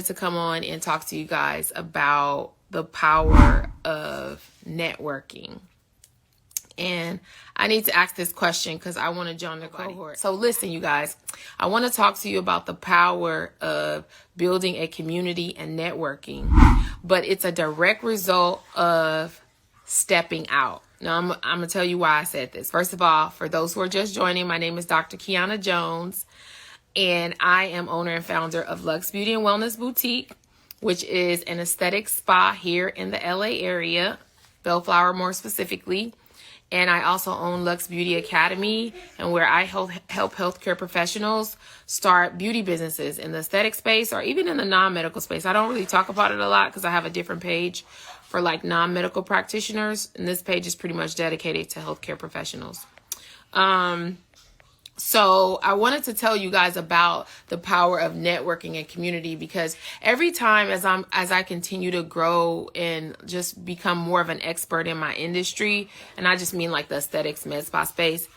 wanted to come on and talk to you guys about the power of networking. And I need to ask this question because I want to join the cohort. So listen, you guys, I want to talk to you about the power of building a community and networking, but it's a direct result of stepping out. Now, I'm going to tell you why I said this. First of all, for those who are just joining, my name is Dr. Kiiyonna Jones, and I am owner and founder of Luxe Beauty and Wellness Boutique, which is an aesthetic spa here in the LA area, Bellflower more specifically. And I also own Luxe Beauty Academy, and where I help healthcare professionals start beauty businesses in the aesthetic space or even in the non-medical space. I don't really talk about it a lot because I have a different page for like non-medical practitioners. And this page is pretty much dedicated to healthcare professionals. So I wanted to tell you guys about the power of networking and community, because every time as I continue to grow and just become more of an expert in my industry, and I just mean like the aesthetics med spa space,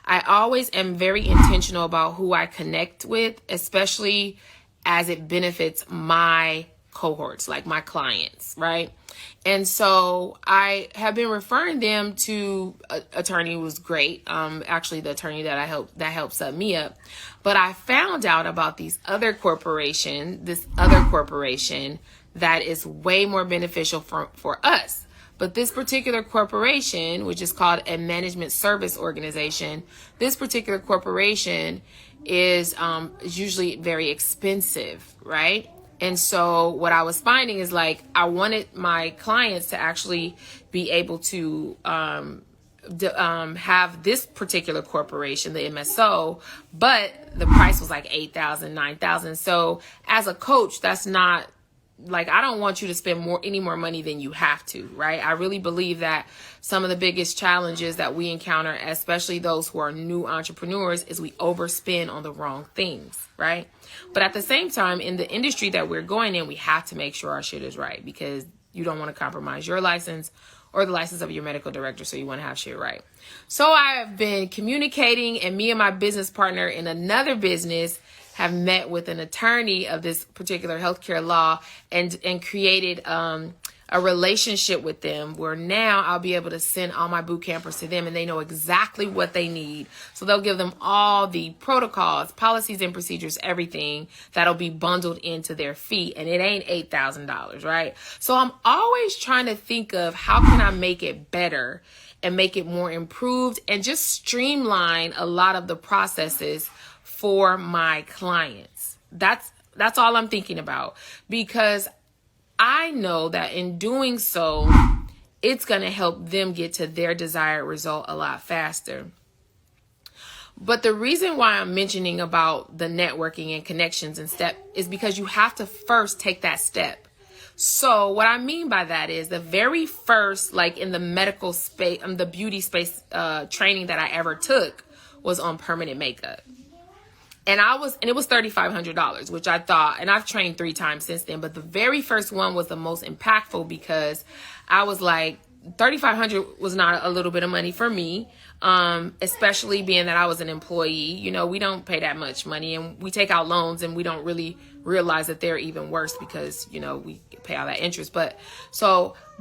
I always am very intentional about who I connect with, especially as it benefits my cohorts, like my clients, right? And so I have been referring them to an attorney who was great. Actually, the attorney that helped set me up. But I found out about this other corporation that is way more beneficial for us. But this particular corporation, which is called a management service organization, this particular corporation is usually very expensive, right? And so what I was finding is like, I wanted my clients to actually be able to have this particular corporation, the MSO, but the price was like $8,000, $9,000. So as a coach, that's not like, I don't want you to spend any more money than you have to, right? I really believe that some of the biggest challenges that we encounter, especially those who are new entrepreneurs, is we overspend on the wrong things, right? But at the same time, in the industry that we're going in, we have to make sure our shit is right, because you don't want to compromise your license or the license of your medical director. So you want to have shit right. So I have been communicating, and me and my business partner in another business have met with an attorney of this particular healthcare law and created a relationship with them, where now I'll be able to send all my boot campers to them, and they know exactly what they need. So they'll give them all the protocols, policies and procedures, everything that'll be bundled into their fee. And it ain't $8,000, right? So I'm always trying to think of how can I make it better and make it more improved and just streamline a lot of the processes for my clients. That's all I'm thinking about, because I know that in doing so, it's going to help them get to their desired result a lot faster. But the reason why I'm mentioning about the networking and connections and step is because you have to first take that step. So what I mean by that is the very first, like in the medical space, the beauty space training that I ever took was on permanent makeup. And it was $3,500, which I thought, and I've trained 3 times since then, but the very first one was the most impactful, because I was like, $3,500 was not a little bit of money for me, especially being that I was an employee. You know, we don't pay that much money, and we take out loans, and we don't really realize that they're even worse because, you know, we pay all that interest. But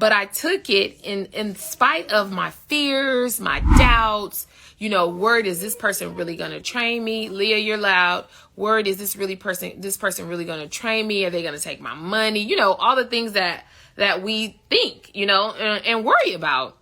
I took it in spite of my fears, my doubts. You know, word, is this person really going to train me? Leah, you're loud. Word, is this person really going to train me? Are they going to take my money? You know, all the things that we think, you know, and worry about.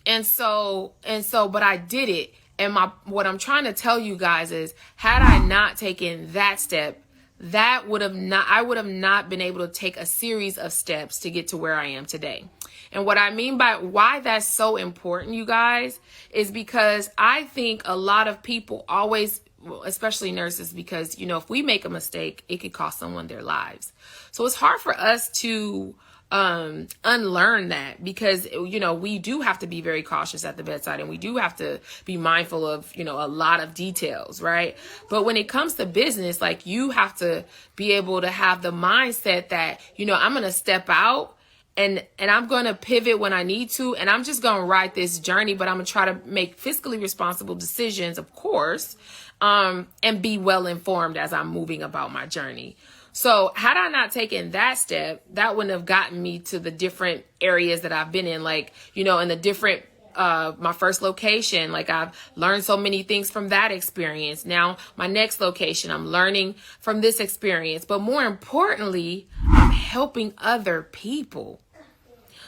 And so, but I did it. And what I'm trying to tell you guys is, had I not taken that step, I would have not been able to take a series of steps to get to where I am today. And what I mean by why that's so important, you guys, is because I think a lot of people always, especially nurses, because, you know, if we make a mistake, it could cost someone their lives. So it's hard for us to unlearn that, because, you know, we do have to be very cautious at the bedside, and we do have to be mindful of, you know, a lot of details, right? But when it comes to business, like, you have to be able to have the mindset that, you know, I'm going to step out and I'm going to pivot when I need to, and I'm just going to ride this journey, but I'm going to try to make fiscally responsible decisions, of course, and be well informed as I'm moving about my journey. So had I not taken that step, that wouldn't have gotten me to the different areas that I've been in, like, you know, in the different, my first location, like I've learned so many things from that experience. Now my next location, I'm learning from this experience, but more importantly, I'm helping other people.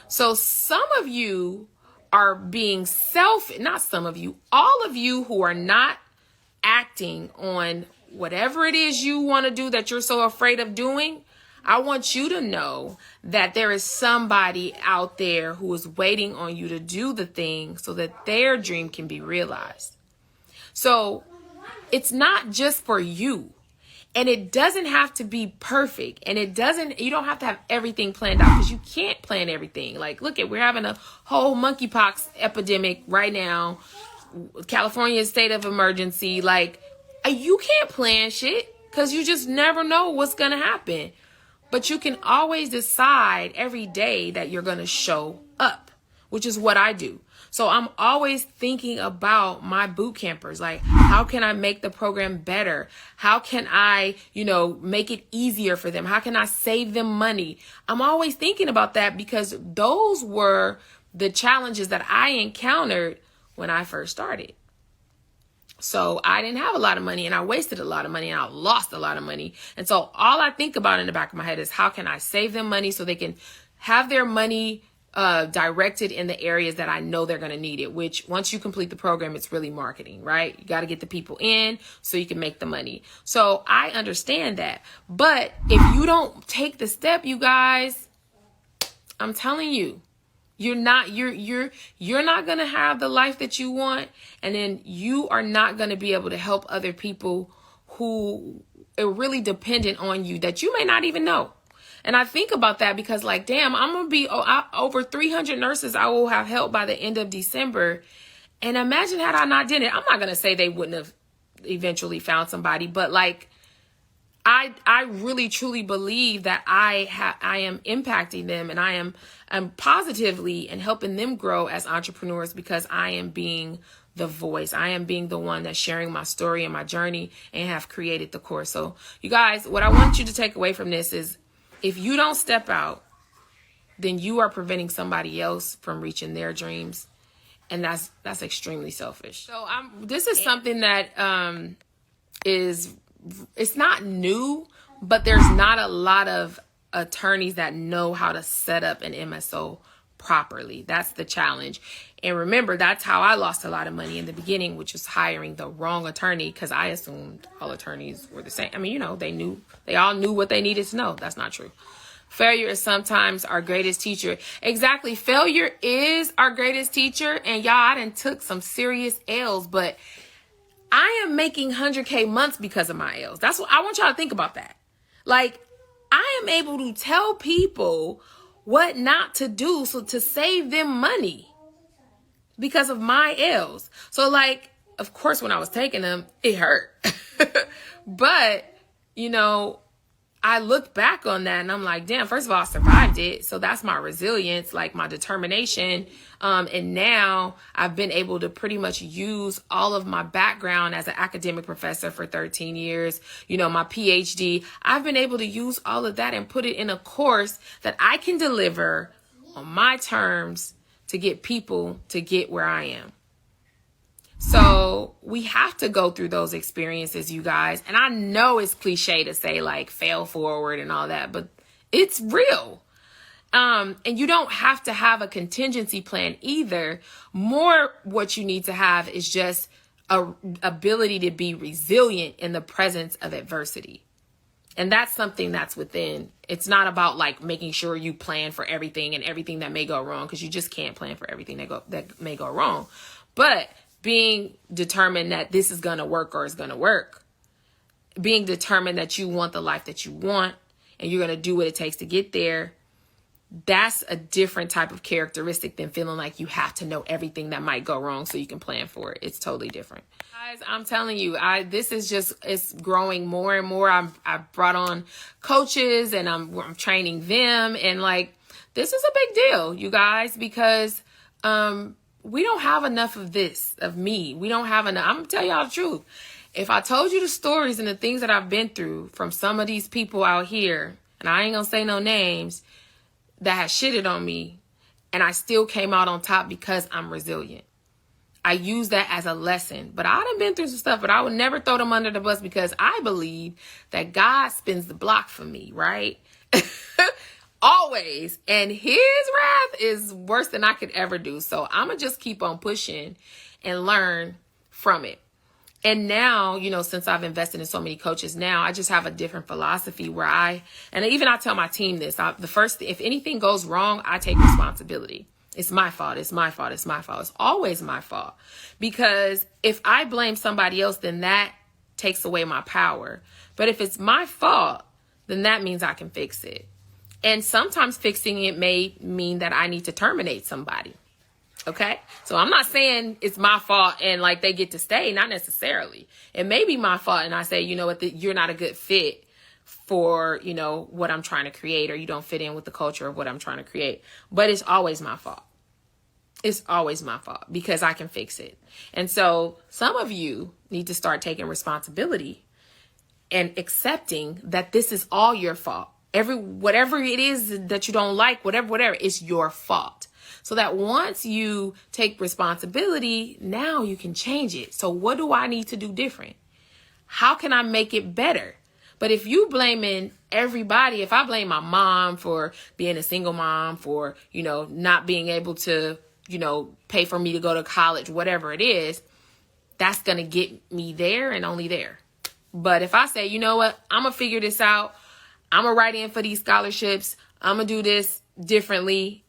So some of you are being not some of you, all of you who are not acting on whatever it is you want to do that you're so afraid of doing. I want you to know that there is somebody out there who is waiting on you to do the thing so that their dream can be realized. So it's not just for you. And it doesn't have to be perfect. And you don't have to have everything planned out, because you can't plan everything. Like, look we're having a whole monkeypox epidemic right now. California state of emergency. Like, you can't plan shit, because you just never know what's going to happen. But you can always decide every day that you're going to show up, which is what I do. So I'm always thinking about my boot campers. Like, how can I make the program better? How can I, make it easier for them? How can I save them money? I'm always thinking about that, because those were the challenges that I encountered when I first started. So I didn't have a lot of money, and I wasted a lot of money, and I lost a lot of money. And so all I think about in the back of my head is, how can I save them money so they can have their money directed in the areas that I know they're going to need it, which once you complete the program, it's really marketing, right? You got to get the people in so you can make the money. So I understand that. But if you don't take the step, you guys, I'm telling you, you're not going to have the life that you want. And then you are not going to be able to help other people who are really dependent on you that you may not even know. And I think about that because, like, damn, I'm going to be over 300 nurses I will have helped by the end of December. And imagine had I not done it. I'm not going to say they wouldn't have eventually found somebody, but like, I really truly believe that I am impacting them, and I'm positively and helping them grow as entrepreneurs, because I am being the voice. I am being the one that's sharing my story and my journey, and have created the course. So you guys, what I want you to take away from this is, if you don't step out, then you are preventing somebody else from reaching their dreams. And that's extremely selfish. So this is something that it's not new, but there's not a lot of attorneys that know how to set up an MSO properly. That's the challenge. And remember, that's how I lost a lot of money in the beginning, which was hiring the wrong attorney, because I assumed all attorneys were the same. I mean, they all knew what they needed to know. That's not true. Failure is sometimes our greatest teacher. Exactly. Failure is our greatest teacher. And y'all, I done took some serious L's, but I am making 100K months because of my L's. That's what I want y'all to think about that. Like, I am able to tell people what not to do so to save them money because of my L's. So, like, of course, when I was taking them, it hurt. But, I look back on that and I'm like, damn, first of all, I survived it. So that's my resilience, like my determination. And now I've been able to pretty much use all of my background as an academic professor for 13 years, my PhD. I've been able to use all of that and put it in a course that I can deliver on my terms to get people to get where I am. So we have to go through those experiences, you guys. And I know it's cliche to say, like, fail forward and all that, but it's real. And you don't have to have a contingency plan either. More what you need to have is just a ability to be resilient in the presence of adversity. And that's something that's within. It's not about like making sure you plan for everything and everything that may go wrong, because you just can't plan for everything that may go wrong. But being determined that this is going to work or is going to work. Being determined that you want the life that you want and you're going to do what it takes to get there. That's a different type of characteristic than feeling like you have to know everything that might go wrong so you can plan for it. It's totally different. Guys, I'm telling you, it's growing more and more. I've brought on coaches and I'm training them. And like, this is a big deal, you guys, because, we don't have enough of this, of me. We don't have enough. I'm going to tell y'all the truth. If I told you the stories and the things that I've been through from some of these people out here, and I ain't gonna say no names, that have shitted on me, and I still came out on top because I'm resilient. I use that as a lesson. But I done been through some stuff, but I would never throw them under the bus because I believe that God spins the block for me, right? Always. And his wrath is worse than I could ever do. So I'm going to just keep on pushing and learn from it. And now, since I've invested in so many coaches now, I just have a different philosophy where I tell my team this, if anything goes wrong, I take responsibility. It's my fault. It's my fault. It's my fault. It's always my fault. Because if I blame somebody else, then that takes away my power. But if it's my fault, then that means I can fix it. And sometimes fixing it may mean that I need to terminate somebody. Okay? So I'm not saying it's my fault and like they get to stay. Not necessarily. It may be my fault and I say, you know what, you're not a good fit for, what I'm trying to create, or you don't fit in with the culture of what I'm trying to create. But it's always my fault. It's always my fault because I can fix it. And so some of you need to start taking responsibility and accepting that this is all your fault. Whatever it is that you don't like, whatever, it's your fault. So that once you take responsibility, now you can change it. So what do I need to do different? How can I make it better? But if you blaming everybody, if I blame my mom for being a single mom, for, not being able to, pay for me to go to college, whatever it is, that's going to get me there and only there. But if I say, you know what, I'm going to figure this out. I'm going to write in for these scholarships. I'm going to do this differently.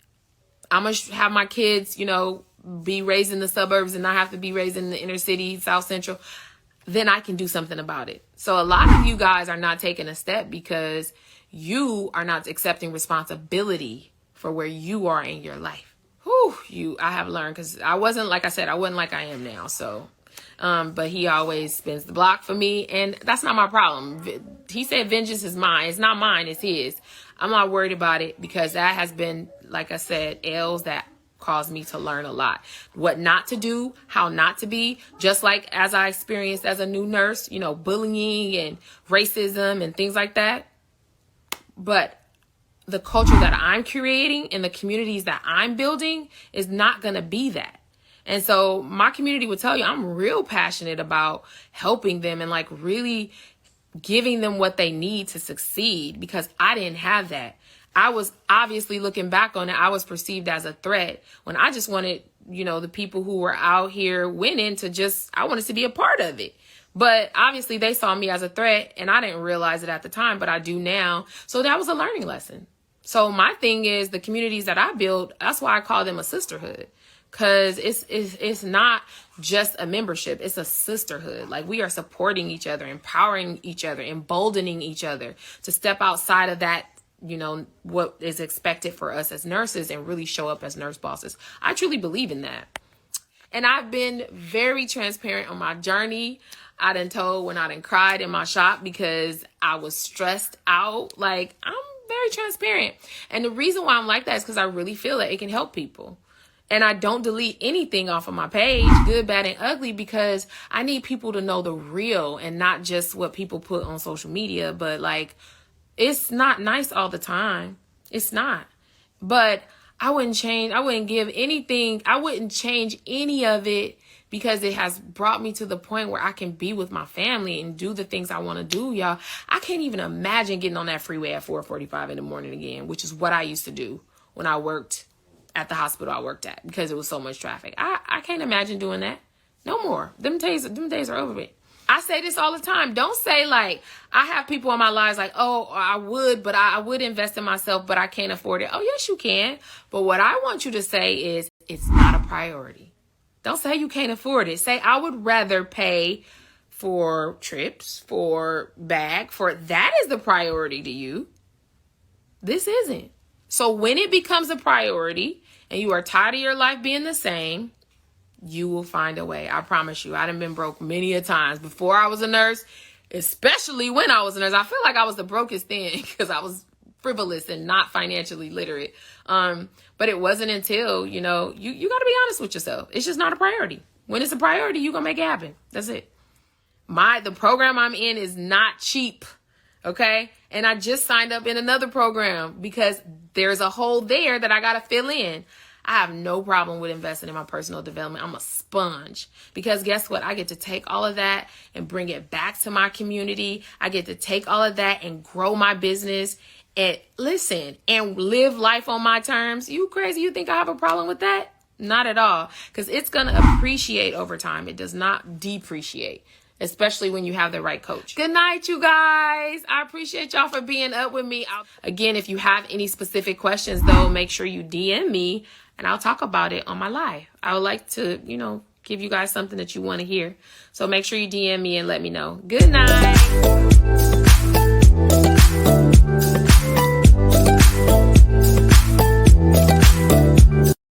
I'm going to have my kids, be raised in the suburbs and not have to be raised in the inner city, South Central. Then I can do something about it. So a lot of you guys are not taking a step because you are not accepting responsibility for where you are in your life. I have learned, because I wasn't like I am now. So, but he always spins the block for me, and that's not my problem. He said, vengeance is mine. It's not mine. It's his. I'm not worried about it because that has been, like I said, L's that caused me to learn a lot. What not to do, how not to be, just like as I experienced as a new nurse, bullying and racism and things like that. But the culture that I'm creating and the communities that I'm building is not going to be that. And so my community would tell you I'm real passionate about helping them and like really giving them what they need to succeed, because I didn't have that. I was obviously, looking back on it, I was perceived as a threat when I just wanted, the people who were out here winning I wanted to be a part of it. But obviously they saw me as a threat and I didn't realize it at the time, but I do now. So that was a learning lesson. So my thing is, the communities that I build, that's why I call them a sisterhood. Because it's not just a membership. It's a sisterhood. Like, we are supporting each other, empowering each other, emboldening each other to step outside of that, what is expected for us as nurses and really show up as nurse bosses. I truly believe in that. And I've been very transparent on my journey. I done told when I done cried in my shop because I was stressed out. Like, I'm very transparent. And the reason why I'm like that is because I really feel that it can help people. And I don't delete anything off of my page, good, bad, and ugly, because I need people to know the real and not just what people put on social media. But like, it's not nice all the time. It's not. But I wouldn't change any of it, because it has brought me to the point where I can be with my family and do the things I want to do, y'all. I can't even imagine getting on that freeway at 4:45 in the morning again, which is what I used to do when I worked at the hospital I worked at, because it was so much traffic. I can't imagine doing that. No more. Them days are over with. I say this all the time. Don't say like, I have people in my lives like, oh, I would invest in myself, but I can't afford it. Oh, yes, you can. But what I want you to say is, it's not a priority. Don't say you can't afford it. Say, I would rather pay for trips, for bag, for that is the priority to you. This isn't. So when it becomes a priority and you are tired of your life being the same, you will find a way. I promise you. I done been broke many a times before I was a nurse, especially when I was a nurse. I feel like I was the brokest then because I was frivolous and not financially literate. But it wasn't until, you got to be honest with yourself. It's just not a priority. When it's a priority, you're going to make it happen. That's it. The program I'm in is not cheap. Okay. And I just signed up in another program because there's a hole there that I got to fill in. I have no problem with investing in my personal development. I'm a sponge because guess what? I get to take all of that and bring it back to my community. I get to take all of that and grow my business and listen and live life on my terms. You crazy? You think I have a problem with that? Not at all. Because it's going to appreciate over time. It does not depreciate, especially when you have the right coach. Good night, you guys. I appreciate y'all for being up with me. Again, if you have any specific questions, though, make sure you DM me and I'll talk about it on my live. I would like to, give you guys something that you want to hear. So make sure you DM me and let me know. Good night.